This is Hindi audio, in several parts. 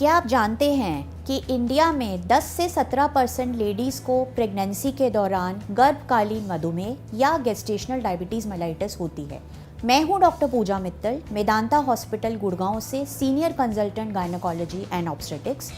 क्या आप जानते हैं कि इंडिया में 10 से 17% लेडीज़ को प्रेगनेंसी के दौरान गर्भकालीन मधुमेह या गेस्टेशनल डायबिटीज़ मेलाइटिस होती है। मैं हूं डॉक्टर पूजा मित्तल, मेदांता हॉस्पिटल गुड़गांव से senior consultant gynaecology and obstetrics.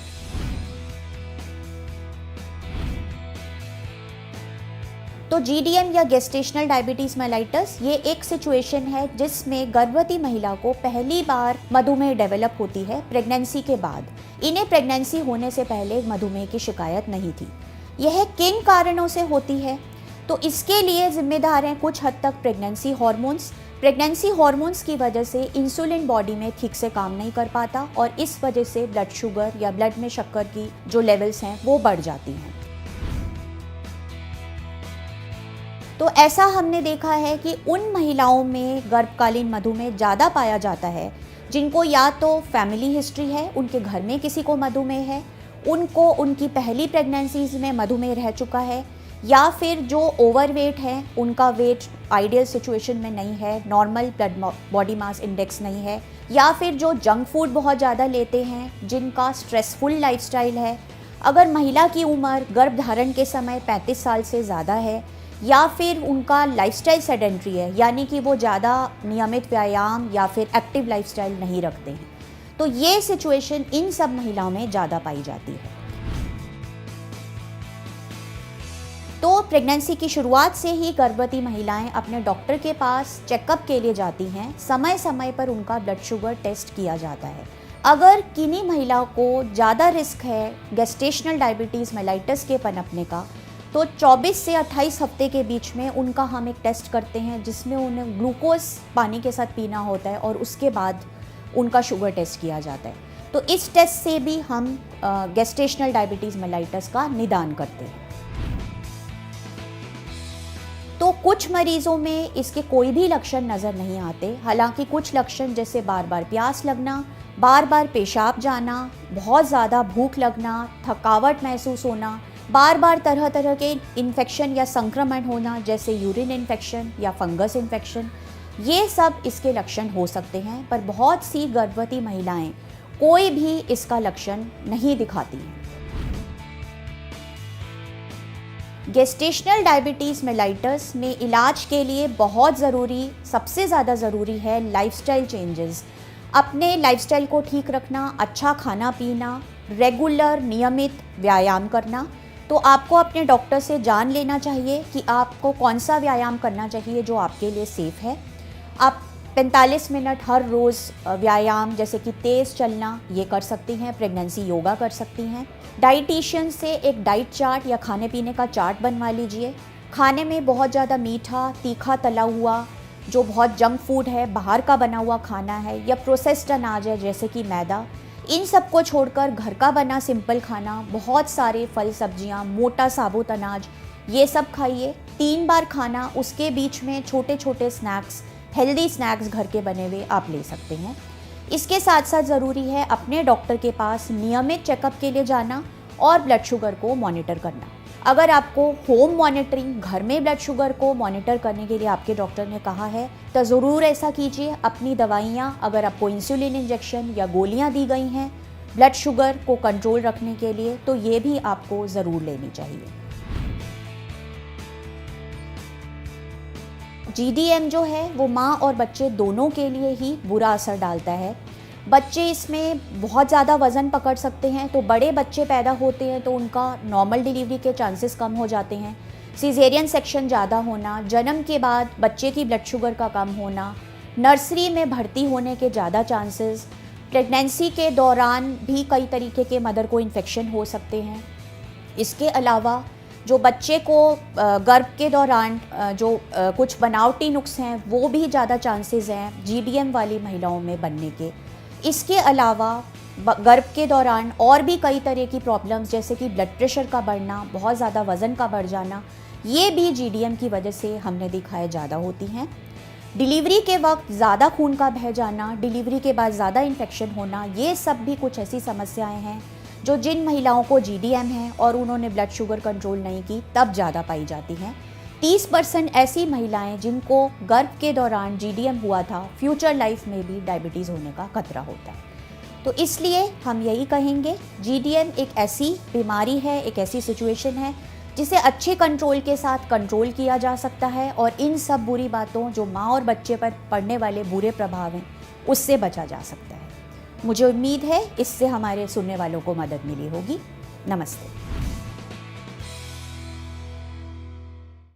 तो जीडीएम या गेस्टेशनल डायबिटीज़ मेलाइटिस ये एक सिचुएशन है जिसमें गर्भवती महिला को पहली बार मधुमेह डेवलप होती है प्रेगनेंसी के बाद। इन्हें प्रेगनेंसी होने से पहले मधुमेह की शिकायत नहीं थी। यह किन कारणों से होती है? तो इसके लिए जिम्मेदार हैं कुछ हद तक प्रेगनेंसी हार्मोन्स की वजह से इंसुलिन बॉडी में ठीक से काम नहीं कर पाता और इस वजह से ब्लड शुगर या ब्लड में शक्कर की जो लेवल्स हैं वो बढ़ जाती हैं। तो ऐसा हमने देखा है कि उन महिलाओं में गर्भकालीन मधुमेह ज़्यादा पाया जाता है जिनको या तो फैमिली हिस्ट्री है, उनके घर में किसी को मधुमेह है, उनको उनकी पहली प्रेगनेंसीज में मधुमेह रह चुका है, या फिर जो ओवरवेट है उनका वेट आइडियल सिचुएशन में नहीं है, normal blood body mass index नहीं है, या फिर जो जंक फूड बहुत ज़्यादा लेते हैं, जिनका स्ट्रेसफुल लाइफस्टाइल है। अगर महिला की उम्र गर्भधारण के समय 35 साल से ज़्यादा है, या फिर उनका लाइफस्टाइल सेडेंट्री है, यानी कि वो ज़्यादा नियमित व्यायाम या फिर एक्टिव लाइफस्टाइल नहीं रखते हैं, तो ये सिचुएशन इन सब महिलाओं में ज़्यादा पाई जाती है। तो प्रेगनेंसी की शुरुआत से ही गर्भवती महिलाएं अपने डॉक्टर के पास चेकअप के लिए जाती हैं। समय समय पर उनका ब्लड शुगर टेस्ट किया जाता है। अगर किन्हीं महिला को ज़्यादा रिस्क है गेस्टेशनल डायबिटीज़ मेलाइटिस के पनपने का, तो 24 से 28 हफ्ते के बीच में उनका हम एक टेस्ट करते हैं जिसमें उन्हें ग्लूकोज पानी के साथ पीना होता है और उसके बाद उनका शुगर टेस्ट किया जाता है। तो इस टेस्ट से भी हम गेस्टेशनल डायबिटीज़ मेलाइटिस का निदान करते हैं। तो कुछ मरीजों में इसके कोई भी लक्षण नज़र नहीं आते। हालांकि कुछ लक्षण जैसे बार बार प्यास लगना, बार बार पेशाब जाना, बहुत ज़्यादा भूख लगना, थकावट महसूस होना, बार बार तरह तरह के इन्फेक्शन या संक्रमण होना जैसे यूरिन इन्फेक्शन या फंगस इन्फेक्शन, ये सब इसके लक्षण हो सकते हैं। पर बहुत सी गर्भवती महिलाएं कोई भी इसका लक्षण नहीं दिखाती हैं। गेस्टेशनल डायबिटीज़ मेलाइटिस में इलाज के लिए बहुत ज़रूरी, सबसे ज़्यादा ज़रूरी है लाइफस्टाइल चेंजेस। अपने लाइफस्टाइल को ठीक रखना, अच्छा खाना पीना, रेगुलर नियमित व्यायाम करना। तो आपको अपने डॉक्टर से जान लेना चाहिए कि आपको कौन सा व्यायाम करना चाहिए जो आपके लिए सेफ़ है। आप 45 मिनट हर रोज़ व्यायाम जैसे कि तेज़ चलना ये कर सकती हैं, प्रेगनेंसी योगा कर सकती हैं। डाइटिशियन से एक डाइट चार्ट या खाने पीने का चार्ट बनवा लीजिए। खाने में बहुत ज़्यादा मीठा, तीखा, तला हुआ, जो बहुत जंक फूड है, बाहर का बना हुआ खाना है या प्रोसेस्ड अनाज है जैसे कि मैदा, इन सब को छोड़कर घर का बना सिंपल खाना, बहुत सारे फल सब्जियां, मोटा साबुत अनाज, ये सब खाइए। 3 बार खाना, उसके बीच में छोटे छोटे स्नैक्स, हेल्दी स्नैक्स घर के बने हुए आप ले सकते हैं। इसके साथ साथ ज़रूरी है अपने डॉक्टर के पास नियमित चेकअप के लिए जाना और ब्लड शुगर को मॉनिटर करना। अगर आपको होम मॉनिटरिंग, घर में ब्लड शुगर को मॉनिटर करने के लिए आपके डॉक्टर ने कहा है तो ज़रूर ऐसा कीजिए। अपनी दवाइयाँ, अगर आपको इंसुलिन इंजेक्शन या गोलियाँ दी गई हैं ब्लड शुगर को कंट्रोल रखने के लिए, तो ये भी आपको ज़रूर लेनी चाहिए। जीडीएम जो है वो माँ और बच्चे दोनों के लिए ही बुरा असर डालता है। बच्चे इसमें बहुत ज़्यादा वज़न पकड़ सकते हैं, तो बड़े बच्चे पैदा होते हैं तो उनका नॉर्मल डिलीवरी के चांसेस कम हो जाते हैं। सीजेरियन सेक्शन ज़्यादा होना, जन्म के बाद बच्चे की ब्लड शुगर का कम होना, नर्सरी में भर्ती होने के ज़्यादा चांसेस, प्रेगनेंसी के दौरान भी कई तरीके के मदर को इन्फेक्शन हो सकते हैं। इसके अलावा जो बच्चे को गर्भ के दौरान जो कुछ बनावटी नुक्स हैं वो भी ज़्यादा चांसेस हैं जीडीएम वाली महिलाओं में बनने के। इसके अलावा गर्भ के दौरान और भी कई तरह की प्रॉब्लम्स जैसे कि ब्लड प्रेशर का बढ़ना, बहुत ज़्यादा वज़न का बढ़ जाना, ये भी जीडीएम की वजह से हमने देखा है ज़्यादा होती हैं। डिलीवरी के वक्त ज़्यादा खून का बह जाना, डिलीवरी के बाद ज़्यादा इन्फेक्शन होना, ये सब भी कुछ ऐसी समस्याएं हैं जो जिन महिलाओं को जीडीएम है और उन्होंने ब्लड शुगर कंट्रोल नहीं की तब ज़्यादा पाई जाती हैं। 30% ऐसी महिलाएं जिनको गर्भ के दौरान जीडीएम हुआ था, फ्यूचर लाइफ में भी डायबिटीज़ होने का खतरा होता है। तो इसलिए हम यही कहेंगे, GDM एक ऐसी बीमारी है, एक ऐसी सिचुएशन है जिसे अच्छे कंट्रोल के साथ कंट्रोल किया जा सकता है और इन सब बुरी बातों जो माँ और बच्चे पर पड़ने वाले बुरे प्रभाव हैं उससे बचा जा सकता है। मुझे उम्मीद है इससे हमारे सुनने वालों को मदद मिली होगी। नमस्ते।